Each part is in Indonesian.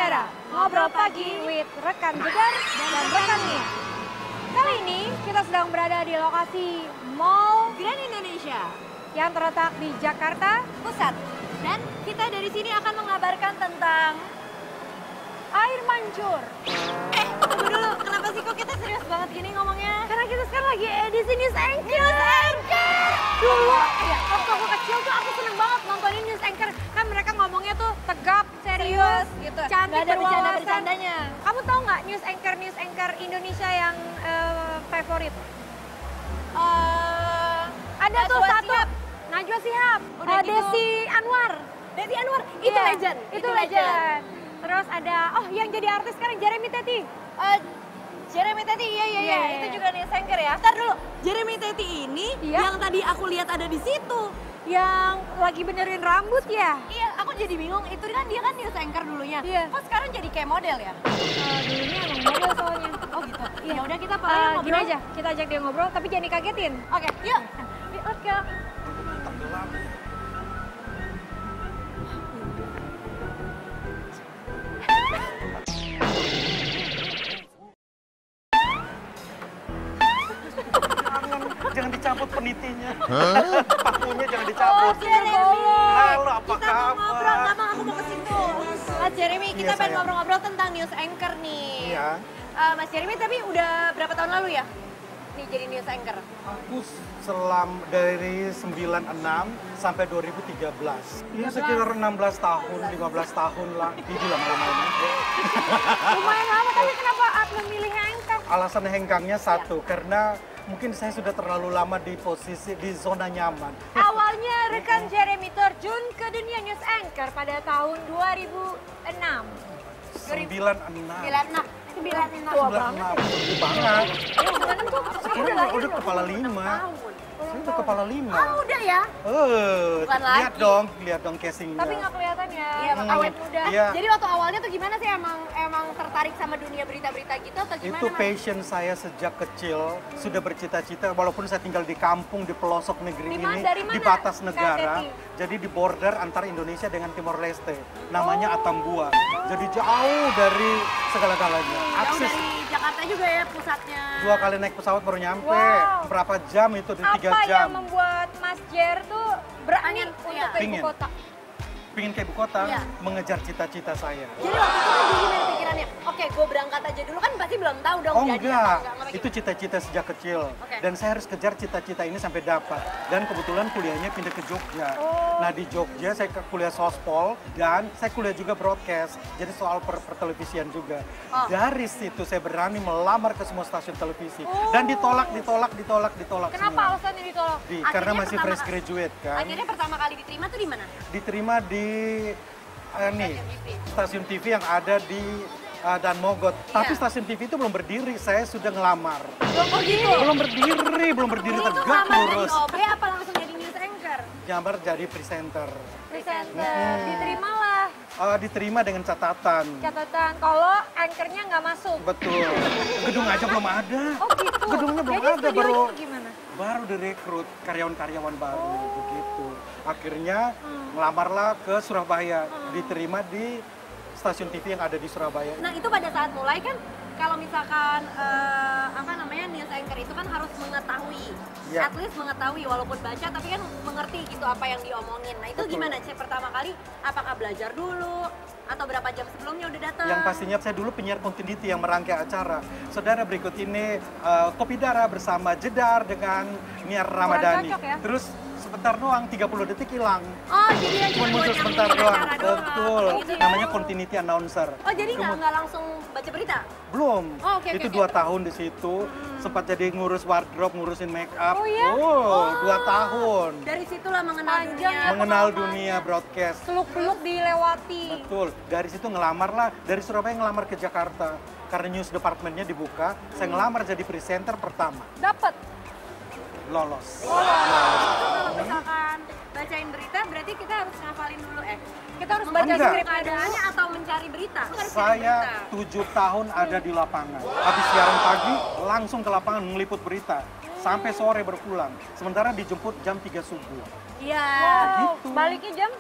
Jedara, ngobrol pagi with rekan Jedar dan rekan Nia. Kali ini kita sedang berada di lokasi Mall Grand Indonesia yang terletak di Jakarta Pusat. Dan kita dari sini akan mengabarkan tentang air mancur. Tunggu dulu, kenapa sih kok kita serius banget gini ngomongnya? Karena kita sekarang lagi edisi News Anchor. Dulu, ya, waktu aku kecil tuh aku seneng banget nontonin News Anchor. Kan mereka ngomongnya tuh tegap, serius, gitu. Cantik, ada berwawasan. bercanda-bercandanya. Kamu tahu nggak News Anchor Indonesia yang favorit? Ada tuh Najwa satu. Shihab. Najwa Shihab. Udah gitu. Desi Anwar. Desi Anwar, itu Iya, legend. Itu legend. Terus ada, yang jadi artis sekarang Jeremy Teti. Jeremy Teti, iya, itu juga News Anchor ya. Ntar dulu, Jeremy Teti ini Iya. yang tadi aku lihat ada di situ. Yang lagi benerin rambut ya? Iya, aku jadi bingung. Itu kan dia kan News Anchor dulunya. Iya. Kok sekarang jadi kayak model ya? Dulunya emang model soalnya. Oh gitu. Iya. Ya udah kita paling ngobrol. Gini aja, kita ajak dia ngobrol tapi jangan dikagetin. Oke, yuk. Let's go. Jangan dicabut penitinya. Pakunya jangan dicabut. Jeremy. Halo, apa Kita mau ngobrol, kabar? nggak mau aku mau ke situ. Mas Jeremy, kita Iya, pengen sayang. ngobrol-ngobrol tentang News Anchor nih. Iya. Mas Jeremy, tapi udah berapa tahun lalu ya? Nih jadi News Anchor. Aku dari 96 sampai 2013. Iya sekitar 16 tahun, 15 tahun lah. Ini lama-lama ini. Lumayan lama, tapi kenapa memilih hengkang? Alasan hengkangnya satu, karena mungkin saya sudah terlalu lama di zona nyaman. Awalnya rekan Jeremy terjun ke dunia News Anchor pada tahun 2006. 96. 96. Tua banget 96, gede banget. Saya Udah kepala 5. Saya udah kepala 5. Oh, udah ya? Bukan Lihat lagi. dong casingnya. Tapi nggak kelihatan ya, Iya, awet muda. Iya. Jadi waktu awalnya tuh gimana sih emang tertarik sama dunia berita-berita gitu atau gimana? Itu Mas? passion saya sejak kecil, sudah bercita-cita walaupun saya tinggal di kampung di pelosok negeri Dari ini, mana, di batas Kak negara. Deti? Jadi di border antara Indonesia dengan Timor Leste. Namanya Atambua. Jadi jauh dari segala-galanya. Jauh Akses dari Jakarta juga ya pusatnya. 2 kali naik pesawat baru nyampe. Wow. Berapa jam itu? 3 Apa jam. yang membuat Mas Jer tuh berani Pengen, untuk iya. ke ibu Pingin. kota? Pingin ke ibu kota, Iya. mengejar cita-cita saya. Jadi waktu itu kan jadi gimana pikirannya? Oke, gue berangkat aja dulu kan pasti belum tahu dong Oh jadi enggak, apa enggak. itu cita-cita sejak kecil. Oke. Dan saya harus kejar cita-cita ini sampai dapat. Dan kebetulan kuliahnya pindah ke Jogja. Oh. Nah di Jogja saya kuliah sospol dan saya kuliah juga broadcast. Jadi soal pertelevisian juga. Oh. Dari situ saya berani melamar ke semua stasiun televisi. Oh. Dan ditolak Kenapa semua. alasannya ditolak? Akhirnya Karena masih pertama fresh graduate kan. Akhirnya pertama kali diterima tuh di mana? Diterima di stasiun TV yang ada di Dan Mogot. Tapi Iya. stasiun TV itu belum berdiri, saya sudah ngelamar. Oh gitu. Belum berdiri Itu tegak ngelamar jadi lurus. OB apa langsung jadi news anchor? Nyamar jadi presenter. Presenter, diterimalah. Diterima dengan catatan. Catatan kalau anchornya nggak masuk. Betul. Gedung aja belum ada. Oh gitu. Gedungnya belum Jadi ada, studionya gimana? baru direkrut karyawan-karyawan baru begitu. Akhirnya ngelamarlah ke Surabaya, diterima di stasiun TV yang ada di Surabaya. Nah itu pada saat mulai kan kalau misalkan news anchor itu kan harus mengetahui, Ya. at least mengetahui walaupun baca tapi kan mengerti gitu apa yang diomongin. Nah itu Betul. gimana cek pertama kali? Apakah belajar dulu atau berapa jam sebelumnya udah datang? Yang pastinya saya dulu penyiar continuity yang merangkai acara. Saudara berikut ini Kopi Dara bersama Jedar dengan Niar Ramadhani. cocok ya? Terus sebentar doang, 30 detik hilang. Oh jadi yang Cuma cuma muncul buat sebentar nyambungin doang. acara doang. Betul. Gitu ya. Namanya continuity announcer. Oh jadi nggak langsung baca berita? Belum. Oh, oke, Itu oke, 2 tahun di situ. Sempat jadi ngurus wardrobe, ngurusin make up. Oh, iya? 2 tahun. Dari situlah mengenal Panjang dunia. ya. Mengenal pengalamannya. dunia broadcast. Seluk-beluk dilewati. Betul. Dari situ ngelamar lah. Dari Surabaya ngelamar ke Jakarta. Karena news departmentnya dibuka, saya ngelamar jadi presenter pertama. Dapat. Lolos. Kalau misalkan bacain berita berarti kita harus ngafalin dulu Kita harus baca Enggak. skrip keadaannya atau mencari berita? Harus cari Saya berita. 7 tahun ada di lapangan. Habis siaran pagi, langsung ke lapangan meliput berita. Sampai sore berpulang. Sementara dijemput jam 3 subuh. Iya. Wow, Gitu. baliknya jam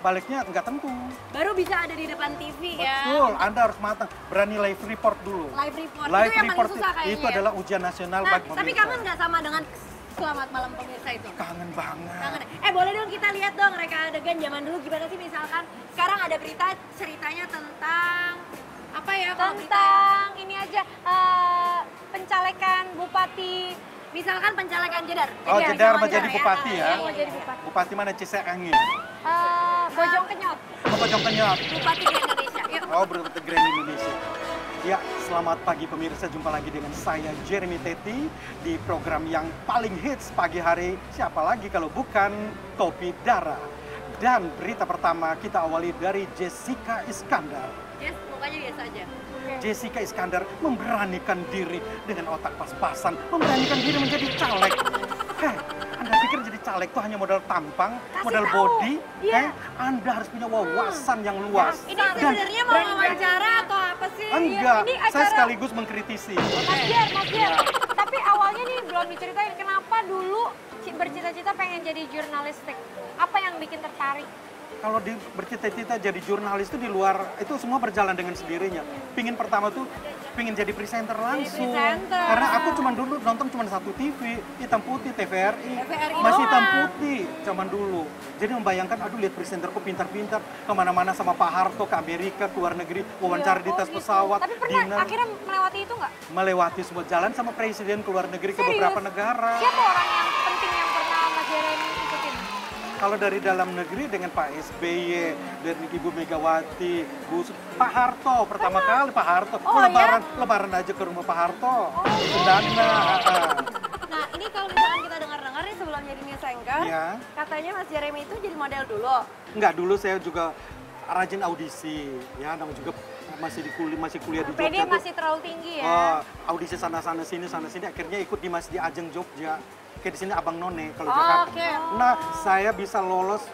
baliknya nggak tentu. Baru bisa ada di depan TV ya. Betul, Anda harus matang, berani live report dulu. Live report, Live itu yang report paling susah kayaknya. itu adalah ujian nasional Nah, bagi pemirsa. tapi kangen nggak sama dengan Selamat Malam Pemirsa itu? Kangen banget. Kangen. Boleh dong kita lihat dong reka adegan zaman dulu gimana sih, misalkan sekarang ada berita ceritanya tentang apa ya? kalau berita ya? Tentang ini aja, pencalekan Bupati. Misalkan pencalekan Jedar. Oh, Jadi Jedar sama menjadi bupati ya? Iya, mau jadi bupati. Bupati mana? Cisek Angin. Bojong Kenyot. Oh, Bojong Kenyot. Bupati di Indonesia. Yuk. Oh, berarti Grand Indonesia. Ya, selamat pagi pemirsa. Jumpa lagi dengan saya Jeremy Teti di program yang paling hits pagi hari. Siapa lagi kalau bukan Kopi Dara. Dan berita pertama kita awali dari Jessica Iskandar. Yes, mukanya biasa aja. Jessica Iskandar memberanikan diri dengan otak pas-pasan, memberanikan diri menjadi caleg. Hei, Anda pikir jadi caleg itu hanya modal tampang, modal tahu. body? Iya. Anda harus punya wawasan yang luas. Ini sebenarnya mau wawancara atau apa sih? Enggak, ini saya acara- sekaligus mengkritisi. Mas Jer. Tapi awalnya nih belum diceritain kenapa dulu bercita-cita pengen jadi jurnalistik. Apa yang bikin tertarik? Kalau bercita-cita jadi jurnalis itu di luar, itu semua berjalan dengan sendirinya. Pingin pertama tuh, pingin jadi presenter langsung. presenter. Karena aku cuma dulu nonton cuma satu TV, hitam putih, TVRI. TVRI Masih hitam doang. putih, zaman dulu. Jadi membayangkan, aduh lihat presenterku pintar-pintar, kemana-mana sama Pak Harto, ke Amerika, ke luar negeri, wawancara di tas pesawat, Tapi pernah dinner. akhirnya melewati itu nggak? Melewati semua jalan sama presiden ke luar negeri, ke Serius? beberapa negara. Siapa orang yang penting yang pernah Mas Jeremy ikutin? Kalau dari dalam negeri dengan Pak SBY, dari Ibu Megawati, Pak Harto, pertama kali Pak Harto. Oh, lebaran aja ke rumah Pak Harto. Sundana. Nah, ini kalau misalkan kita dengar-dengar nih sebelum jadi news anchor, Iya. katanya Mas Jeremy itu jadi model dulu. Enggak, dulu saya juga rajin audisi. Ya, namanya juga masih kuliah di PD Jogja tuh. masih terlalu tinggi ya. Audisi sana-sana sini, akhirnya ikut di di Ajeng Jogja. Kayak di sini Abang None kalau Oh, Jakarta. oke. Nah, saya bisa lolos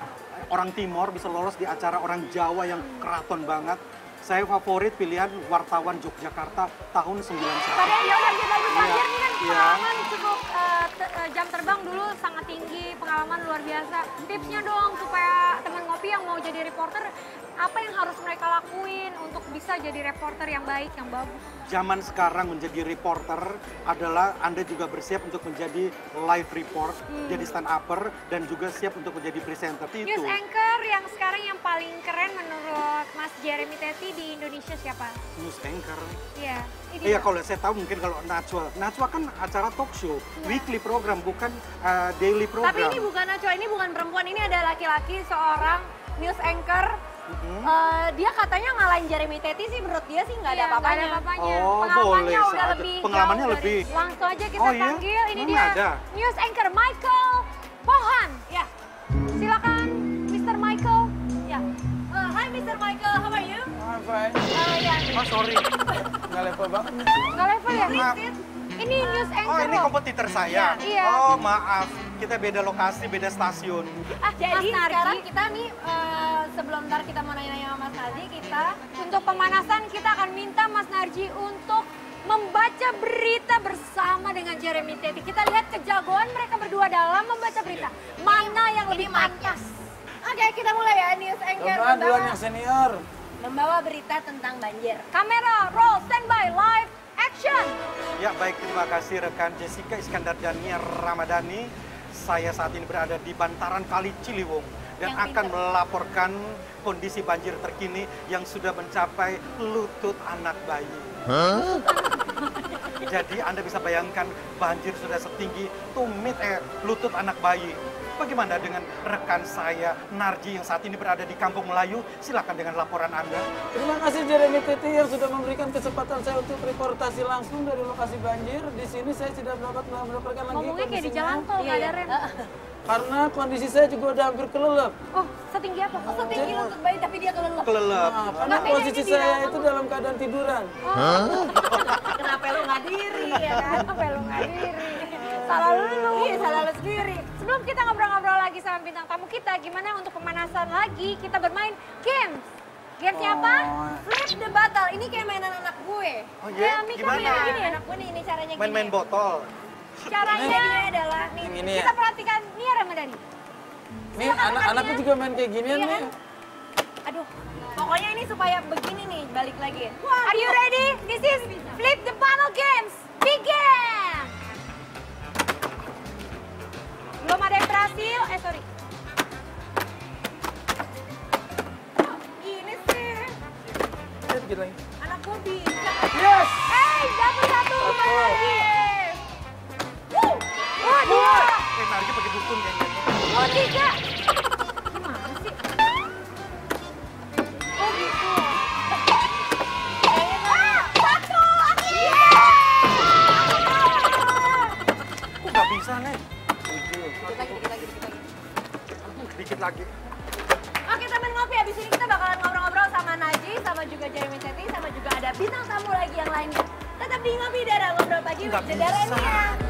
orang Timor, bisa lolos di acara orang Jawa yang keraton banget. Saya favorit pilihan wartawan Yogyakarta tahun 91. Padahal ya udah lanjut Mas Jer, ini kan Iya. pengalaman cukup jam terbang dulu sangat tinggi, pengalaman luar biasa. Tipsnya dong supaya teman ngopi yang mau jadi reporter, apa yang harus mereka lakuin untuk bisa jadi reporter yang baik, yang bagus? Zaman sekarang menjadi reporter adalah Anda juga bersiap untuk menjadi live report, jadi stand upper dan juga siap untuk menjadi presenter itu. News anchor yang sekarang yang paling keren menurut Mas Jeremy Teti di Indonesia siapa? News anchor. Iya. ini Iya, dia. kalau saya tahu mungkin kalau Najwa. Najwa kan acara talk show, weekly program bukan daily program. Tapi ini bukan Najwa, ini bukan perempuan, ini ada laki-laki seorang news anchor. Dia katanya ngalahin Jeremy Teti sih, menurut dia sih nggak ada Iya, apa-apanya. nggak ada apa-apanya. Oh, Pengalamannya boleh udah saja. lebih Pengalamannya jauh dari- lebih. Langsung aja kita Oh, iya? panggil. Ini Memang dia ada. news anchor Michael Pohan. Ya. Silakan Mr. Michael. Ya. Hi Mr. Michael, how are you? I'm fine. Ya. Oh, sorry. Nggak level banget. Nggak level ya? Maaf. Ini news anchor Oh, ini loh. kompetitor saya. Iya. Oh, maaf. Kita beda lokasi, beda stasiun. Jadi Mas Narji, sekarang kita nih sebelum ntar kita mau nanya-nanya sama Mas Narji, kita untuk pemanasan kita akan minta Mas Narji untuk membaca berita bersama dengan Jeremy Teti. Kita lihat kejagoan mereka berdua dalam membaca berita. Mana yang lebih pantas? Oke, kita mulai ya news anchor Coba duluan yang senior. membawa berita tentang banjir. Kamera, roll, standby, live, action. Ya, baik, terima kasih rekan Jessica Iskandar dan Nia Ramadhani. Saya saat ini berada di bantaran Kali Ciliwung dan Yang akan pinter. melaporkan kondisi banjir terkini yang sudah mencapai lutut anak bayi. Jadi Anda bisa bayangkan banjir sudah setinggi lutut anak bayi. Bagaimana dengan rekan saya Narji yang saat ini berada di Kampung Melayu? Silakan dengan laporan Anda. Terima kasih Jeremy Teti yang sudah memberikan kesempatan saya untuk reportasi langsung dari lokasi banjir. Di sini saya tidak dapat melaporkan lagi Ngomongnya kayak di kondisinya. jalan tol, nggak ada rem. Karena kondisi saya juga udah hampir kelelep. Oh, setinggi apa? Oh, Setinggi lutut bayi tapi dia kelelep. Kelelep. Nah, karena Tapi posisi ini di saya dalam. itu dalam keadaan tiduran. Kenapa lu nggak diri ya kan? Apa lu nggak diri? Salah lu. Iya, salah lu sendiri. Sebelum kita ngobrol-ngobrol lagi sama bintang tamu kita, gimana untuk pemanasan lagi kita bermain games. Gamesnya apa? Flip the bottle, ini kayak mainan anak gue. Oh Ya, iya, Mika gimana? main gini ya? Anak gue nih, ini caranya gini. Main-main botol. Caranya Ini adalah nih. Yang ini ya. kita perhatikan Nia Ramadhani. Nih anak-anakku juga main kayak ginian Iya nih. kan? Aduh, pokoknya ini supaya begini nih, balik lagi. Are you ready? This is Flip the Bottle Games. Begin! Belum ada yang berhasil. Sorry. Gini sih, Ayo dikit lagi. anak gue bisa. Yes! Dapat satu kembali lagi. Wuh, Oh, dua. Nargi pakai dukun kayaknya. Oh, tiga. Gimana sih? Oh, gitu. Satu. Kok nggak bisa, Nek? Dikit lagi. Dikit lagi. Oke temen ngopi, abis ini kita bakalan ngobrol-ngobrol sama Naji, sama juga Jeremy Teti, sama juga ada bintang tamu lagi yang lainnya. Tetap di Ngopi Dara, ngobrol pagi Nggak with Dara bisa. Nia.